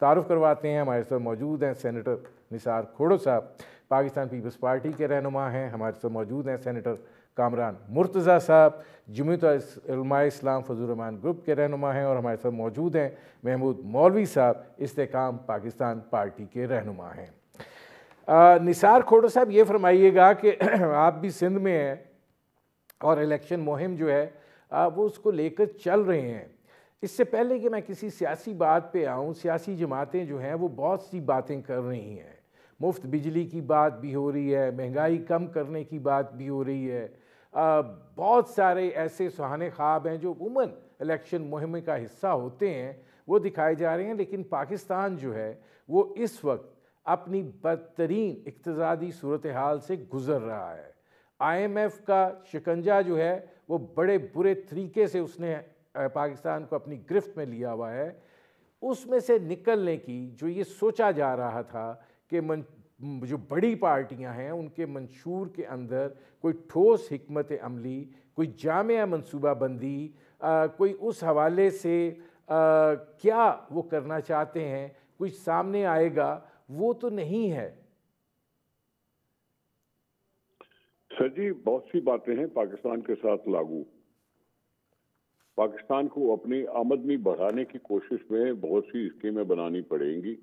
تعارف کرواتے ہیں۔ ہمارے ساتھ موجود ہیں سینیٹر نثار کھوڑو صاحب، پاکستان پیپلز پارٹی کے رہنما ہیں۔ ہمارے ساتھ موجود ہیں سینیٹر کامران مرتضیٰ صاحب، جمعیت علماء اسلام فضل الرحمان گروپ کے رہنما ہیں، اور ہمارے ساتھ موجود ہیں محمود مولوی صاحب، استحکام پاکستان پارٹی کے رہنما ہیں۔ نثار کھوڑو صاحب، یہ فرمائیے گا کہ آپ بھی سندھ میں ہیں اور الیکشن مہم جو ہے وہ اس کو لے کر چل رہے ہیں۔ اس سے پہلے کہ میں کسی سیاسی بات پہ آؤں، سیاسی جماعتیں جو ہیں وہ بہت سی باتیں کر رہی ہیں، مفت بجلی کی بات بھی ہو رہی ہے، مہنگائی کم کرنے کی بات بھی ہو رہی ہے، بہت سارے ایسے سہانے خواب ہیں جو عموماً الیکشن مہم کا حصہ ہوتے ہیں، وہ دکھائے جا رہے ہیں۔ لیکن پاکستان جو ہے وہ اس وقت اپنی بدترین اقتصادی صورتحال سے گزر رہا ہے۔ آئی ایم ایف کا شکنجہ جو ہے وہ بڑے برے طریقے سے اس نے پاکستان کو اپنی گرفت میں لیا ہوا ہے۔ اس میں سے نکلنے کی جو یہ سوچا جا رہا تھا کہ جو بڑی پارٹیاں ہیں ان کے منشور کے اندر کوئی ٹھوس حکمت عملی، کوئی جامع منصوبہ بندی، کوئی اس حوالے سے کیا وہ کرنا چاہتے ہیں کچھ سامنے آئے گا، وہ تو نہیں ہے۔ سر جی، بہت سی باتیں ہیں پاکستان کے ساتھ لاگو۔ پاکستان کو اپنی آمدنی بڑھانے کی کوشش میں بہت سی اسکیمیں بنانی پڑیں گی۔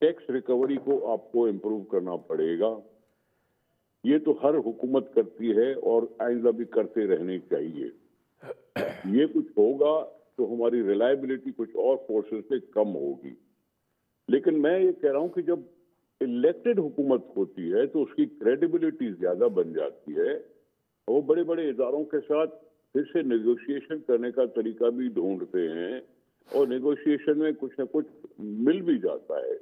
ٹیکس ریکوری کو آپ کو امپروو کرنا پڑے گا۔ یہ تو ہر حکومت کرتی ہے اور آئندہ بھی کرتے رہنے چاہیے۔ یہ کچھ ہوگا تو ہماری ریلائبلٹی کچھ اور فورسز سے کم ہوگی۔ لیکن میں یہ کہہ رہا ہوں کہ جب الیکٹڈ حکومت ہوتی ہے تو اس کی کریڈیبلٹی زیادہ بن جاتی ہے۔ وہ بڑے بڑے اداروں کے ساتھ پھر سے نیگوشیشن کرنے کا طریقہ بھی ڈھونڈتے ہیں اور نیگوشیشن میں کچھ نہ کچھ مل بھی جاتا ہے۔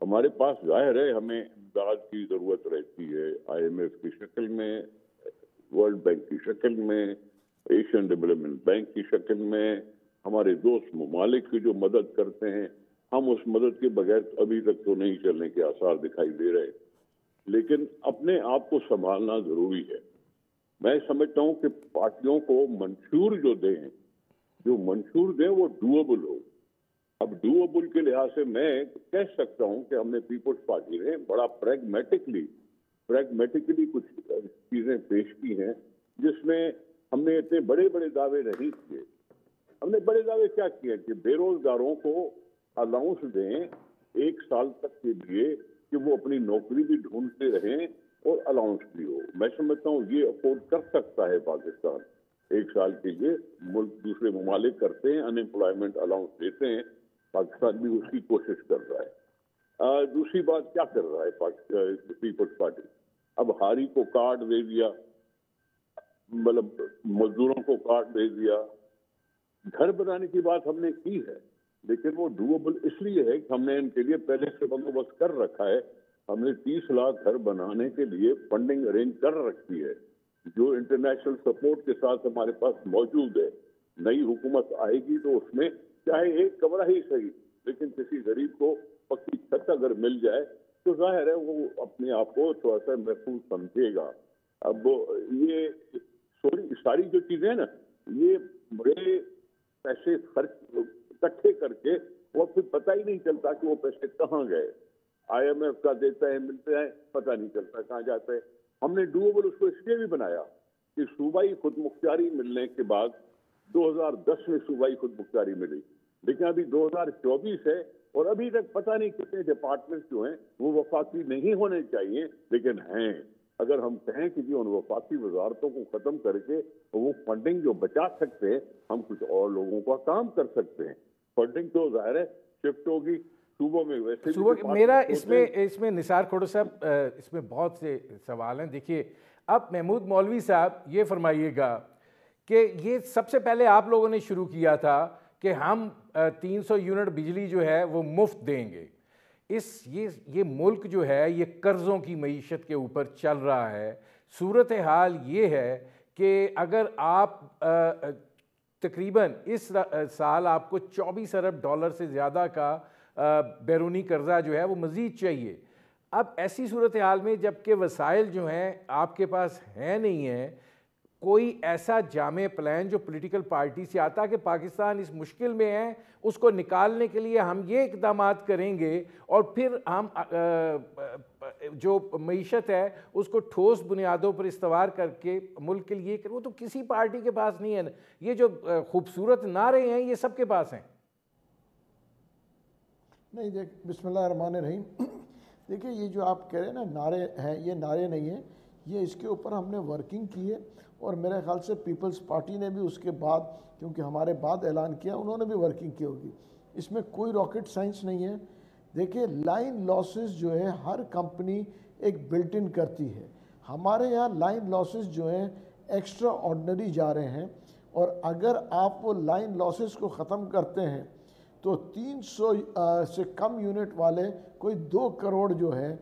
ہمارے پاس ظاہر ہے ہمیں امداد کی ضرورت رہتی ہے، آئی ایم ایف کی شکل میں، ورلڈ بینک کی شکل میں، ایشین ڈیولپمنٹ بینک کی شکل میں، ہمارے دوست ممالک کی جو مدد کرتے ہیں۔ ہم اس مدد کے بغیر ابھی تک تو نہیں چلنے کے آثار دکھائی دے رہے، لیکن اپنے آپ کو سنبھالنا ضروری ہے۔ میں سمجھتا ہوں کہ پارٹیوں کو منشور جو دیں وہ ڈویبل ہو۔ اب ڈویبل کے لحاظ سے میں کہہ سکتا ہوں کہ ہم نے پیپلز پارٹی نے بڑا پریگمیٹکلی کچھ چیزیں پیش کی ہیں جس میں ہم نے اتنے بڑے بڑے دعوے نہیں کیے۔ ہم نے بڑے دعوے کیا کیے کہ بے روزگاروں کو الاؤنس دیں 1 سال تک کے لیے کہ وہ اپنی نوکری بھی ڈھونڈتے رہیں اور الاؤنس بھی ہو۔ میں سمجھتا ہوں یہ افورڈ کر سکتا ہے پاکستان 1 سال کے لیے۔ ملک دوسرے ممالک کرتے ہیں، ان امپلائمنٹ الاؤنس دیتے ہیں، پاکستان بھی اس کی کوشش کر رہا ہے۔ دوسری بات کیا کر رہا ہے پیپلز پارٹی؟ اب ہاری کو کارڈ دے دیا، مطلب مزدوروں کو کارڈ دے دیا۔ گھر بنانے کی بات ہم نے کی ہے لیکن وہ ڈویبل اس لیے ہے کہ ہم نے ان کے لیے پہلے سے بندوبست کر رکھا ہے۔ ہم نے 30 لاکھ گھر بنانے کے لیے فنڈنگ ارینج کر رکھی ہے جو انٹرنیشنل سپورٹ کے ساتھ ہمارے پاس موجود ہے۔ نئی حکومت آئے گی تو اس میں چاہے ایک کمرہ ہی صحیح لیکن کسی غریب کو پکی چھت اگر مل جائے تو ظاہر ہے وہ اپنے آپ کو تھوڑا سا محفوظ سمجھے گا۔ اب یہ ساری جو چیزیں نا، یہ بڑے پیسے خرچ اکٹھے کر کے اور پھر پتہ ہی نہیں چلتا کہ وہ پیسے کہاں گئے۔ آئی ایم ایف کا دیتا ہے، ملتے ہیں، پتہ نہیں چلتا کہاں جاتے ہیں۔ ہم نے ڈویبل اس کو اس لیے بھی بنایا کہ صوبائی خود مختاری ملنے کے بعد 2010 میں صوبائی خود مختاری ملی، لیکن ابھی 2024 ہے اور ابھی تک پتہ نہیں کتنے ڈپارٹمنٹ جو ہیں وہ وفاقی نہیں ہونے چاہیے لیکن ہیں۔ اگر ہم کہیں کہ جی ان وفاقی وزارتوں کو ختم کر کے وہ فنڈنگ جو بچا سکتے ہیں، ہم کچھ اور لوگوں کا کام کر سکتے ہیں۔ فنڈنگ تو ظاہر ہے شفٹ ہوگی صوبوں میں، ویسے میرا اس میں نثار کھوڑو صاحب اس میں بہت سے سوال ہیں۔ دیکھیے، اب محمود مولوی صاحب یہ فرمائیے گا کہ یہ سب سے پہلے آپ لوگوں نے شروع کیا تھا کہ ہم 300 یونٹ بجلی جو ہے وہ مفت دیں گے۔ یہ ملک جو ہے یہ قرضوں کی معیشت کے اوپر چل رہا ہے۔ صورتحال یہ ہے کہ اگر آپ تقریباً اس سال آپ کو 24 ارب ڈالر سے زیادہ کا بیرونی قرضہ جو ہے وہ مزید چاہیے۔ اب ایسی صورتحال میں جب کہ وسائل جو ہیں آپ کے پاس ہیں نہیں ہیں، کوئی ایسا جامع پلان جو پولیٹیکل پارٹی سے آتا کہ پاکستان اس مشکل میں ہے، اس کو نکالنے کے لیے ہم یہ اقدامات کریں گے اور پھر ہم جو معیشت ہے اس کو ٹھوس بنیادوں پر استوار کر کے ملک کے لیے وہ تو کسی پارٹی کے پاس نہیں ہے. یہ جو خوبصورت نعرے ہیں یہ سب کے پاس ہیں. نہیں بسم اللہ الرحمن الرحیم. دیکھیں یہ جو آپ کہہ رہے ہیں نا نعرے ہیں، یہ نعرے نہیں ہیں، یہ اس کے اوپر ہم نے ورکنگ کی ہے اور میرے خیال سے پیپلز پارٹی نے بھی اس کے بعد، کیونکہ ہمارے بعد اعلان کیا، انہوں نے بھی ورکنگ کی ہوگی. اس میں کوئی راکٹ سائنس نہیں ہے. دیکھیں لائن لاسز جو ہے ہر کمپنی ایک بلٹ ان کرتی ہے. ہمارے یہاں لائن لاسز جو ہیں ایکسٹرا آرڈنری جا رہے ہیں، اور اگر آپ وہ لائن لاسز کو ختم کرتے ہیں تو 300 سے کم یونٹ والے کوئی 2 کروڑ جو ہے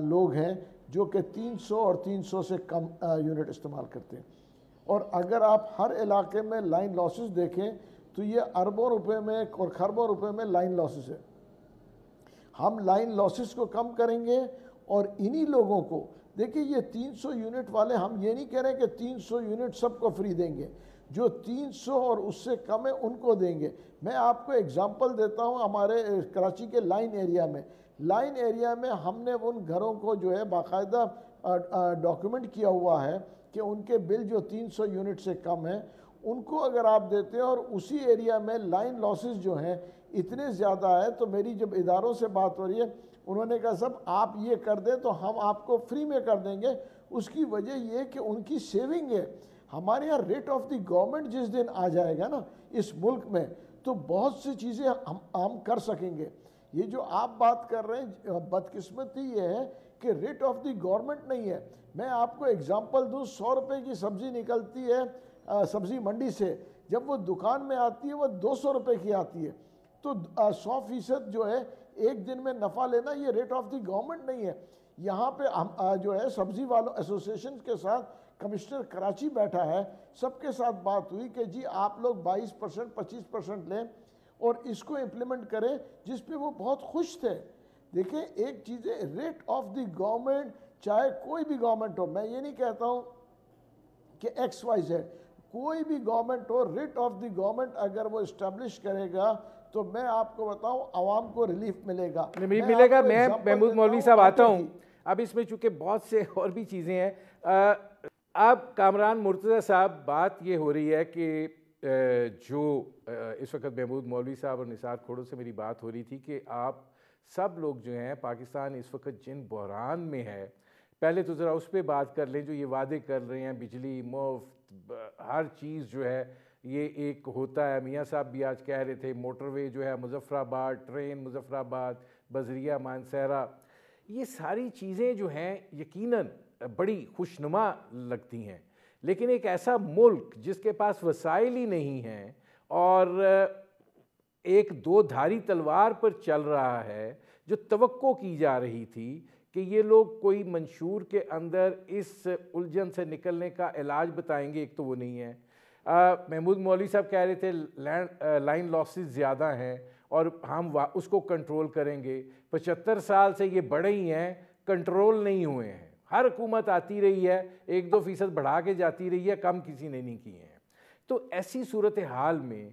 لوگ ہیں جو کہ 300 اور 300 سے کم یونٹ استعمال کرتے ہیں. اور اگر آپ ہر علاقے میں لائن لاسز دیکھیں تو یہ اربوں روپے میں اور خربوں روپے میں لائن لاسز ہے. ہم لائن لاسز کو کم کریں گے اور انہی لوگوں کو، دیکھیں یہ 300 یونٹ والے، ہم یہ نہیں کہہ رہے کہ 300 یونٹ سب کو فری دیں گے، جو 300 اور اس سے کم ہے ان کو دیں گے. میں آپ کو اگزامپل دیتا ہوں. ہمارے کراچی کے لائن ایریا میں ہم نے ان گھروں کو جو ہے باقاعدہ ڈاکیومنٹ کیا ہوا ہے کہ ان کے بل جو 300 یونٹ سے کم ہیں ان کو اگر آپ دیتے ہیں، اور اسی ایریا میں لائن لاسز جو ہیں اتنے زیادہ ہے، تو میری جب اداروں سے بات ہو رہی ہے انہوں نے کہا صاحب آپ یہ کر دیں تو ہم آپ کو فری میں کر دیں گے. اس کی وجہ یہ کہ ان کی سیونگ ہے. ہمارے یہاں ریٹ آف دی گورنمنٹ جس دن آ جائے گا نا اس ملک میں تو بہت سی چیزیں ہم کر سکیں گے. یہ جو آپ بات کر رہے ہیں بدقسمتی یہ ہے کہ ریٹ آف دی گورنمنٹ نہیں ہے. میں آپ کو اگزامپل دوں، 100 روپے کی سبزی نکلتی ہے سبزی منڈی سے، جب وہ دکان میں آتی ہے وہ 200 روپے کی آتی ہے. تو 100% جو ہے ایک دن میں نفع لینا، یہ ریٹ آف دی گورنمنٹ نہیں ہے. یہاں پہ ہم جو ہے سبزی والوں ایسوسیشن کے ساتھ کمشنر کراچی بیٹھا ہے، سب کے ساتھ بات ہوئی کہ جی آپ لوگ 22% 25% لیں اور اس کو امپلیمنٹ کریں، جس پہ وہ بہت خوش تھے. دیکھیں ایک چیز ہے ریٹ آف دی گورنمنٹ، چاہے کوئی بھی گورنمنٹ ہو، میں یہ نہیں کہتا ہوں کہ ایکس وائی زیڈ، کوئی بھی government who, rate of the government اگر وہ اسٹیبلش کرے گا تو میں آپ کو بتاؤں عوام کو ریلیف ملے گا. ملے گا. میں محمود مولوی صاحب آتا ہوں. اب اس میں چونکہ بہت سے اور بھی چیزیں ہیں. اب کامران مرتضی صاحب، بات یہ ہو رہی ہے کہ جو اس وقت محمود مولوی صاحب اور نثار کھوڑو سے میری بات ہو رہی تھی کہ آپ سب لوگ جو ہیں پاکستان اس وقت جن بحران میں ہے، پہلے تو ذرا اس پہ بات کر لیں جو یہ وعدے کر رہے ہیں، بجلی مفت، ہر چیز جو ہے یہ ایک ہوتا ہے. میاں صاحب بھی آج کہہ رہے تھے موٹر وے جو ہے مظفر آباد، ٹرین مظفر آباد، بذریعہ مانسہرہ، یہ ساری چیزیں جو ہیں یقیناً بڑی خوشنما لگتی ہیں. لیکن ایک ایسا ملک جس کے پاس وسائل ہی نہیں ہیں اور ایک دو دھاری تلوار پر چل رہا ہے، جو توقع کی جا رہی تھی کہ یہ لوگ کوئی منشور کے اندر اس الجھن سے نکلنے کا علاج بتائیں گے، ایک تو وہ نہیں ہے. محمود مولوی صاحب کہہ رہے تھے لائن لاسز زیادہ ہیں اور ہم اس کو کنٹرول کریں گے. 75 سال سے یہ بڑے ہی ہیں، کنٹرول نہیں ہوئے ہیں. ہر حکومت آتی رہی ہے، 1-2% بڑھا کے جاتی رہی ہے، کم کسی نے نہیں کیے ہیں. تو ایسی صورتحال میں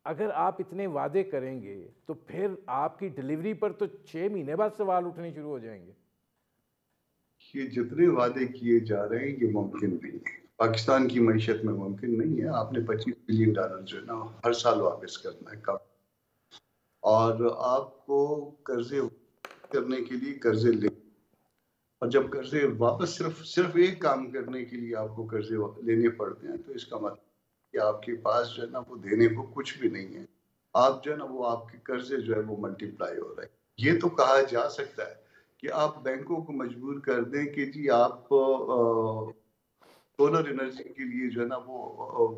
اگر آپ اتنے وعدے کریں گے تو پھر آپ کی ڈیلیوری پر تو 6 مہینے بعد سوال اٹھنے شروع ہو جائیں گے. یہ جتنے وعدے کیے جا رہے ہیں یہ ممکن نہیں ہے، پاکستان کی معیشت میں ممکن نہیں ہے. آپ نے $25 بلین جو ہے نا ہر سال واپس کرنا ہے کب، اور آپ کو قرضے کرنے کے لیے قرضے لے، اور جب قرضے واپس صرف ایک کام کرنے کے لیے آپ کو قرضے لینے پڑتے ہیں تو اس کا مطلب کہ آپ کے پاس جو ہے نا وہ دینے کو کچھ بھی نہیں ہے. آپ جو ہے نا وہ آپ کے قرضے جو ہے وہ ملٹیپلائی ہو رہے ہیں. یہ تو کہا جا سکتا ہے کہ آپ بینکوں کو مجبور کر دیں کہ جی آپ سولر انرجی کے لیے جو ہے نا وہ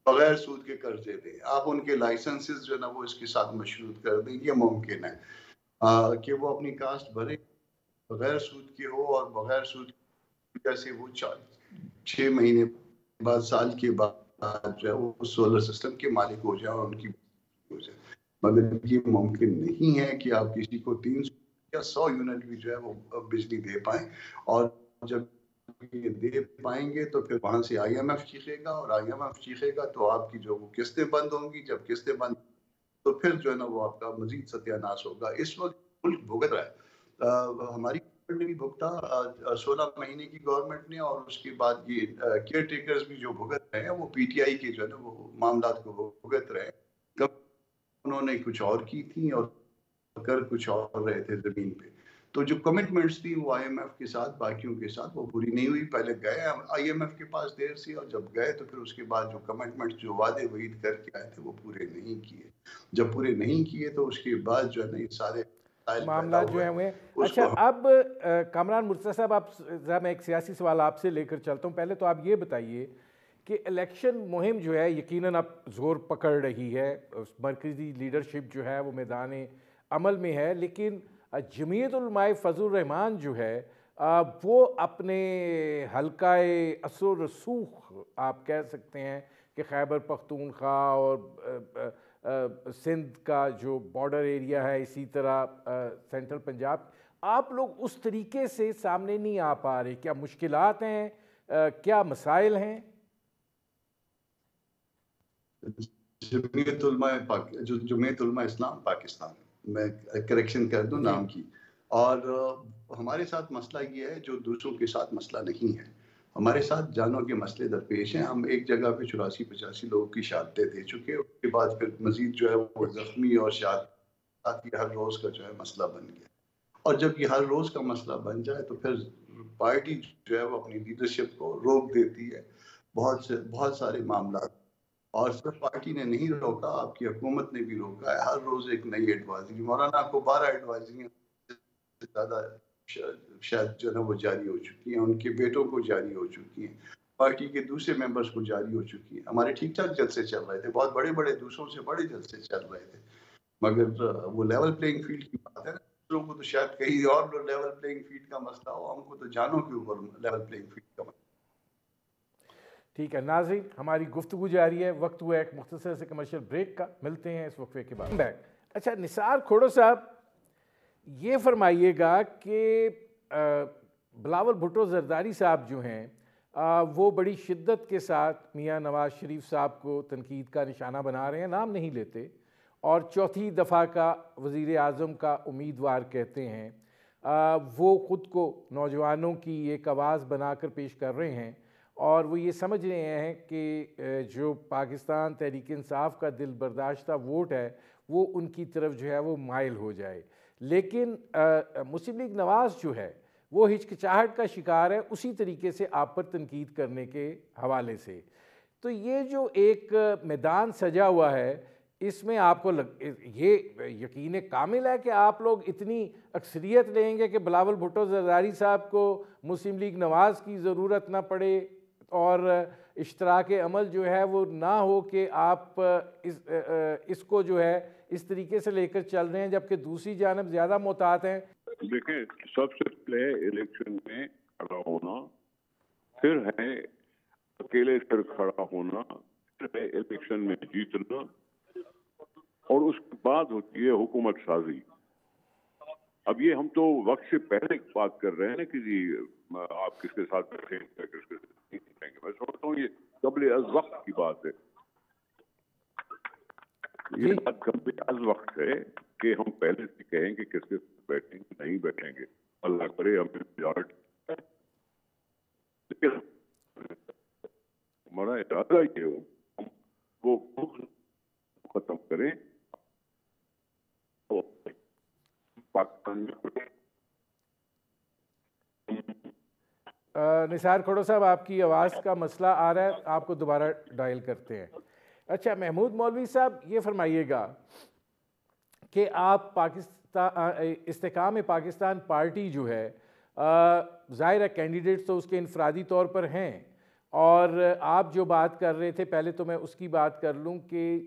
بغیر سود کے قرضے دیں، آپ ان کے لائسنسز جو ہے نا وہ اس کے ساتھ مشروط کر دیں. یہ ممکن ہے کہ وہ اپنی کاسٹ بھرے بغیر سود کے ہو، اور بغیر سود کی وجہ سے وہ 6 مہینے بعد، سال کے بعد جو ہے وہ سولر سسٹم کے مالک ہو جائے اور ان کی ہو جائے. مگر یہ ممکن نہیں ہے کہ آپ کسی کو 300 یا 100 یونٹ بھی جو ہے وہ بجلی دے پائیں. اور جب یہ دے پائیں گے تو پھر وہاں سے IMF چیخے گا، اور IMF چیخے گا تو آپ کی جو وہ قسطیں بند ہوں گی. جب قسطیں بند تو پھر جو ہے نا وہ آپ کا مزید ستیہ ناش ہوگا. اس وقت ملک بھگت رہا ہے. ہماری گورنمنٹ نے بھی بھگتا 16 مہینے کی گورنمنٹ نے، اور اس کے بعد یہ کیئر ٹیکرز بھی جو بھگت رہے ہیں وہ PTI کے جو ہے نا وہ معاملات کو بھگت رہے ہیں. کب انہوں نے کچھ اور کی تھی اور کر کچھ اور رہے تھے زمین پہ. تو جو کمٹمنٹس تھی وہ IMF کے ساتھ باقیوں کے ساتھ وہ پوری نہیں ہوئی. پہلے گئے IMF کے پاس دیر سے، اور جب گئے تو پھر اس کے بعد جو کمٹمنٹس جو وعدے وعید کر کے آئے تھے وہ پورے نہیں کیے. جب پورے نہیں کیے تو اس کے بعد جو ہے نا یہ سارے معاملات جو ہیں ہوئے. اچھا اب کامران مرتضیٰ صاحب، آپ ذرا میں ایک سیاسی سوال آپ سے لے کر چلتا ہوں. پہلے تو آپ یہ بتائیے کہ الیکشن مہم جو ہے یقیناً اب زور پکڑ رہی ہے، مرکزی لیڈرشپ جو ہے وہ میدان عمل میں ہے، لیکن جمعیت علماء فضل الرحمان جو ہے وہ اپنے حلقہ اثر و رسوخ آپ کہہ سکتے ہیں کہ خیبر پختونخوا اور سندھ کا جو بارڈر ایریا ہے، اسی طرح سینٹرل پنجاب، آپ لوگ اس طریقے سے سامنے نہیں آ پا رہے. کیا مشکلات ہیں، کیا مسائل ہیں؟ جمعیت علماء اسلام پاکستان، میں کریکشن کر دوں نام کی. اور ہمارے ساتھ مسئلہ یہ ہے جو دوسروں کے ساتھ مسئلہ نہیں ہے. ہمارے ساتھ جانوں کے مسئلے درپیش ہیں. ہم ایک جگہ پہ 84-85 لوگوں کی شہادتیں دے چکے. اس کے بعد پھر مزید جو ہے وہ زخمی اور شہادت یہ ہر روز کا جو ہے مسئلہ بن گیا. اور جب یہ ہر روز کا مسئلہ بن جائے تو پھر پارٹی جو ہے وہ اپنی لیڈرشپ کو روک دیتی ہے بہت سارے معاملات. اور صرف پارٹی نے نہیں روکا، آپ کی حکومت نے بھی روکا ہے. ہر روز ایک نئی ایڈوائزری، مولانا کو 12 ایڈوائزریاں زیادہ شاید جو ہے وہ جاری ہو چکی ہیں، ان کے بیٹوں کو جاری ہو چکی ہیں، پارٹی کے دوسرے ممبرز کو جاری ہو چکی ہیں. ہمارے ٹھیک ٹھاک جلسے چل رہے تھے، بہت بڑے بڑے دوسروں سے بڑے جلسے چل رہے تھے، مگر وہ لیول پلینگ فیلڈ کی بات ہے نا. دوسروں کو تو شاید کہیں اور لیول پلینگ فیلڈ کا مسئلہ ہو، ہم کو تو جانوں کے اوپر لیول پلینگ فیلڈ کا مسئلہ. ٹھیک ہے ناظرین، ہماری گفتگو جاری ہے. وقت ہوا ایک مختصر سے کمرشل بریک کا، ملتے ہیں اس وقفے کے بعد. اچھا نثار کھوڑو صاحب، یہ فرمائیے گا کہ بلاول بھٹو زرداری صاحب جو ہیں وہ بڑی شدت کے ساتھ میاں نواز شریف صاحب کو تنقید کا نشانہ بنا رہے ہیں، نام نہیں لیتے، اور چوتھی دفعہ کا وزیر اعظم کا امیدوار کہتے ہیں. وہ خود کو نوجوانوں کی ایک آواز بنا کر پیش کر رہے ہیں، اور وہ یہ سمجھ رہے ہیں کہ جو پاکستان تحریک انصاف کا دل برداشتہ ووٹ ہے وہ ان کی طرف جو ہے وہ مائل ہو جائے. لیکن مسلم لیگ نواز جو ہے وہ ہچکچاہٹ کا شکار ہے اسی طریقے سے آپ پر تنقید کرنے کے حوالے سے. تو یہ جو ایک میدان سجا ہوا ہے، اس میں آپ کو یہ یقین کامل ہے کہ آپ لوگ اتنی اکثریت لیں گے کہ بلاول بھٹو زرداری صاحب کو مسلم لیگ نواز کی ضرورت نہ پڑے اور اشتراک عمل جو ہے وہ نہ ہو، کہ آپ اس کو جو ہے اس طریقے سے لے کر چل رہے ہیں، جبکہ دوسری جانب زیادہ محتاط ہیں؟ دیکھیں، سب سے پہلے الیکشن میں کھڑا ہونا، پھر ہے اکیلے پھر کھڑا ہونا، پھر ہے الیکشن میں جیتنا، اور اس کے بعد ہوتی ہے حکومت سازی. اب یہ ہم تو وقت سے پہلے بات کر رہے ہیں نا کہ جی آپ کس کے ساتھ بیٹھیں گے، کس کے ساتھ نہیں بیٹھیں گے. میں سمجھتا ہوں یہ قبل از وقت کی بات ہے. یہ بات قبل از وقت ہے کہ ہم پہلے سے کہیں کہ کس کے ساتھ بیٹھیں گے نہیں بیٹھیں گے. اللہ کرے ہمیں میجارٹی، لیکن ہمارا ارادہ یہ ہو ہم وہ ختم کریں پاکستان میں. نثار کھوڑو صاحب، آپ کی آواز کا مسئلہ آ رہا ہے، آپ کو دوبارہ ڈائل کرتے ہیں. اچھا محمود مولوی صاحب، یہ فرمائیے گا کہ آپ استحکام پاکستان پارٹی جو ہے، ظاہر ہے کینڈیڈیٹس تو اس کے انفرادی طور پر ہیں، اور آپ جو بات کر رہے تھے پہلے تو میں اس کی بات کر لوں کہ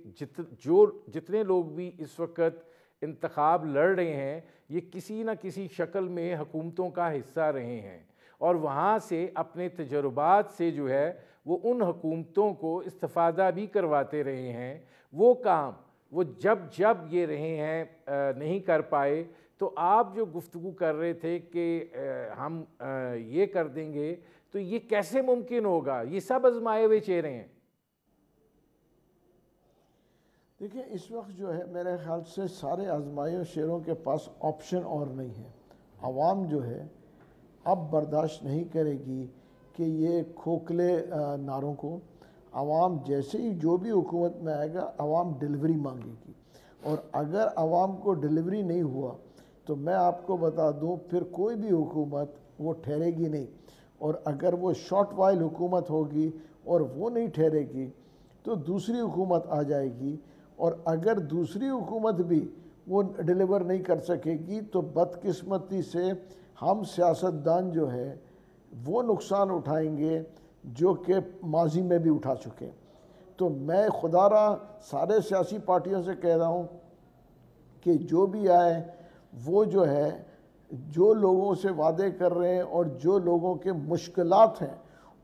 جتنے لوگ بھی اس وقت انتخاب لڑ رہے ہیں یہ کسی نہ کسی شکل میں حکومتوں کا حصہ رہے ہیں، اور وہاں سے اپنے تجربات سے جو ہے وہ ان حکومتوں کو استفادہ بھی کرواتے رہے ہیں. وہ کام وہ جب یہ رہے ہیں نہیں کر پائے، تو آپ جو گفتگو کر رہے تھے کہ ہم یہ کر دیں گے، تو یہ کیسے ممکن ہوگا؟ یہ سب آزمائے ہوئے چہرے ہیں۔ دیکھیں اس وقت جو ہے میرے خیال سے سارے آزمائے ہوئے چہروں کے پاس آپشن اور نہیں ہے۔ عوام جو ہے اب برداشت نہیں کرے گی کہ یہ کھوکھلے نعروں کو۔ عوام جیسے ہی جو بھی حکومت میں آئے گا عوام ڈیلیوری مانگے گی، اور اگر عوام کو ڈیلیوری نہیں ہوا تو میں آپ کو بتا دوں پھر کوئی بھی حکومت وہ ٹھہرے گی نہیں، اور اگر وہ شارٹ وائل حکومت ہوگی اور وہ نہیں ٹھہرے گی تو دوسری حکومت آ جائے گی، اور اگر دوسری حکومت بھی وہ ڈیلیور نہیں کر سکے گی تو بدقسمتی سے ہم سیاستدان جو ہے وہ نقصان اٹھائیں گے جو کہ ماضی میں بھی اٹھا چکے۔ تو میں خدا را سارے سیاسی پارٹیوں سے کہہ رہا ہوں کہ جو بھی آئے وہ جو ہے جو لوگوں سے وعدے کر رہے ہیں اور جو لوگوں کے مشکلات ہیں